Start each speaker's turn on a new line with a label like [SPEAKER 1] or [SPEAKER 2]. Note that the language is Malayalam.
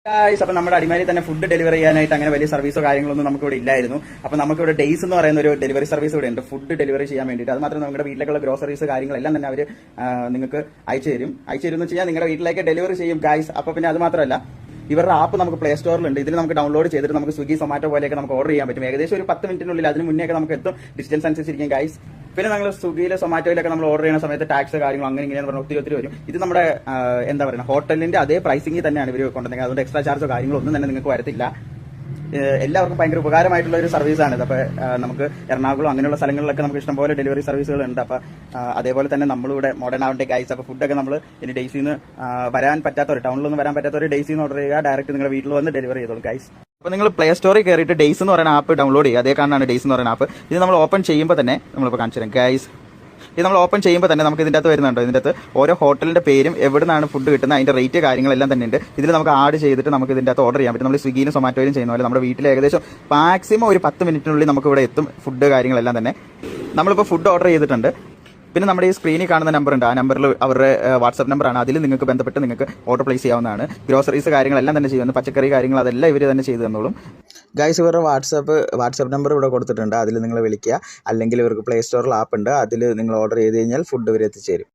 [SPEAKER 1] അപ്പോൾ നമ്മുടെ അടിമാലി തന്നെ ഫുഡ് ഡെലിവറി ചെയ്യാനായിട്ട് അങ്ങനെ വലിയ സർവീസോ കാര്യങ്ങളൊന്നും നമുക്ക് ഇവിടെ ഇല്ലായിരുന്നു. അപ്പോൾ നമുക്കിവിടെ ഡേയ്സ് എന്ന് പറയുന്ന ഒരു ഡെലിവറി സർവീസ് ഇവിടെ ഉണ്ട്, ഫുഡ് ഡെലിവറി ചെയ്യാൻ വേണ്ടിയിട്ട്. അത് മാത്രം നമ്മുടെ വീട്ടിലേക്കുള്ള ഗ്രോസറീസ് കാര്യങ്ങളെല്ലാം തന്നെ അവർ നിങ്ങൾക്ക് അയച്ചു തരും എന്ന് വെച്ച് കഴിഞ്ഞാൽ നിങ്ങളുടെ വീട്ടിലേക്ക് ഡെലിവറി ചെയ്യും ഗായ്സ്. അപ്പോൾ പിന്നെ അത് മാത്രമല്ല, ഇവരുടെ ആപ്പ് നമുക്ക് പ്ലേ സ്റ്റോറിലുണ്ട്. ഇതിൽ നമുക്ക് ഡൗൺലോഡ് ചെയ്തിട്ട് നമുക്ക് സ്വിഗ്ഗി സൊമാറ്റോ പോലെയൊക്കെ നമുക്ക് ഓർഡർ ചെയ്യാൻ പറ്റും. ഏകദേശം ഒരു 10 മിനിറ്റിനുള്ളിൽ, അതിന് മുന്നേ ഒക്കെ നമുക്ക് എത്തും, ഡിസ്റ്റൻസ് അനുസരിച്ചിരിക്കും ഗൈസ്. പിന്നെ നമ്മൾ സ്വിഗ്ഗിയിലെ സൊമാറ്റോയിലൊക്കെ നമ്മൾ ഓർഡർ ചെയ്യുന്ന സമയത്ത് ടാക്സ് കാര്യങ്ങൾ അങ്ങനെ ഇങ്ങനെ പറഞ്ഞാൽ ഒത്തിരി വരും. ഇത് നമ്മുടെ എന്താ പറയുക, ഹോട്ടലിന്റെ അതേ പ്രൈസിംഗിൽ തന്നെയാണ് ഇവർ കൊണ്ടുവന്നത്. അതുകൊണ്ട് എക്സ്ട്രാ ചാർജോ കാര്യങ്ങളോ ഒന്നും തന്നെ നിങ്ങൾക്ക് വരത്തില്ല. എല്ലാവർക്കും ഭയങ്കര ഉപകാരമായിട്ടുള്ള ഒരു സർവീസാണ് ഇത്. അപ്പോൾ നമുക്ക് എറണാകുളം അങ്ങനെയുള്ള സ്ഥലങ്ങളിലൊക്കെ നമുക്ക് ഇഷ്ടംപോലെ ഡെലിവറി സർവീസുകളുണ്ട്. അപ്പോൾ അതേപോലെ തന്നെ നമ്മളിവിടെ മോഡേൺ ആവട്ടെ ഗൈസ്. അപ്പോൾ ഫുഡൊക്കെ നമ്മൾ ഇനി ഡേയ്സിന്ന് വരാൻ പറ്റാത്തവർ, ടൗണിലൊന്നും വരാൻ പറ്റാത്തവർ ഡേയ്സിന്ന് ഓർഡർ ചെയ്യുക, ഡയറക്റ്റ് നിങ്ങളുടെ വീട്ടിൽ വന്ന് ഡെലിവറി ചെയ്തോളൂ ഗൈസ്. അപ്പോൾ നിങ്ങൾ പ്ലേ സ്റ്റോറിൽ കയറിയിട്ട് ഡേയ്സ് എന്ന് പറയുന്ന ആപ്പ് ഡൗൺലോഡ് ചെയ്യുക. അതേ കാണാനാണ് ഡേയ്സ് എന്ന് പറയുന്ന ആപ്പ്. ഇത് നമ്മൾ ഓപ്പൺ ചെയ്യുമ്പോൾ തന്നെ നമ്മളിപ്പോൾ കാണിച്ചു തരാം ഗൈസ്. ഇത് നമ്മൾ ഓപ്പൺ ചെയ്യുമ്പോൾ തന്നെ നമുക്ക് ഇതിൻ്റെ അകത്ത് വരുന്നുണ്ടോ, ഇതിൻ്റെ അകത്ത് ഓരോ ഹോട്ടലിൻ്റെ പേരും എവിടെ നിന്നാണ് ഫുഡ് കിട്ടുന്നത്, അതിൻ്റെ റേറ്റ് കാര്യങ്ങളെല്ലാം തന്നെ ഉണ്ട്. ഇതിൽ നമുക്ക് ആഡ് ചെയ്തിട്ട് നമുക്ക് ഇതിൻ്റെ അകത്ത് ഓർഡർ ചെയ്യാൻ പറ്റും. നമ്മൾ സ്വിഗ്ഗിയിലും സൊമാറ്റോയിലും ചെയ്യുന്ന പോലെ നമ്മുടെ വീട്ടിൽ ഏകദേശം മാക്സിമം ഒരു 10 മിനിറ്റിനുള്ളിൽ നമുക്ക് ഇവിടെ എത്തും ഫുഡ് കാര്യങ്ങളെല്ലാം തന്നെ. നമ്മളിപ്പോൾ ഫുഡ് ഓർഡർ ചെയ്തിട്ടുണ്ട്. പിന്നെ നമ്മുടെ ഈ സ്ക്രീനിൽ കാണുന്ന നമ്പർ ഉണ്ട്, ആ നമ്പറിൽ അവരുടെ വാട്സ്ആപ്പ് നമ്പറാണ്. അതിൽ നിങ്ങൾക്ക് ബന്ധപ്പെട്ട് നിങ്ങൾക്ക് ഓർഡർ പ്ലേസ് ചെയ്യാവുന്നതാണ്. ഗ്രോസറീസ് കാര്യങ്ങളെല്ലാം തന്നെ ചെയ്യുന്നു, പച്ചക്കറി കാര്യങ്ങൾ അതെല്ലാം ഇവർ തന്നെ ചെയ്തു തന്നോളും ഗൈസ്. ഇവരുടെ വാട്സ്ആപ്പ് നമ്പർ ഇവിടെ കൊടുത്തിട്ടുണ്ട്, അതിൽ നിങ്ങൾ വിളിക്കുക. അല്ലെങ്കിൽ ഇവർക്ക് പ്ലേ സ്റ്റോറിൽ ആപ്പ് ഉണ്ട്, അതിൽ നിങ്ങൾ ഓർഡർ ചെയ്ത് കഴിഞ്ഞാൽ ഫുഡ് ഇവർ എത്തിച്ചേരും.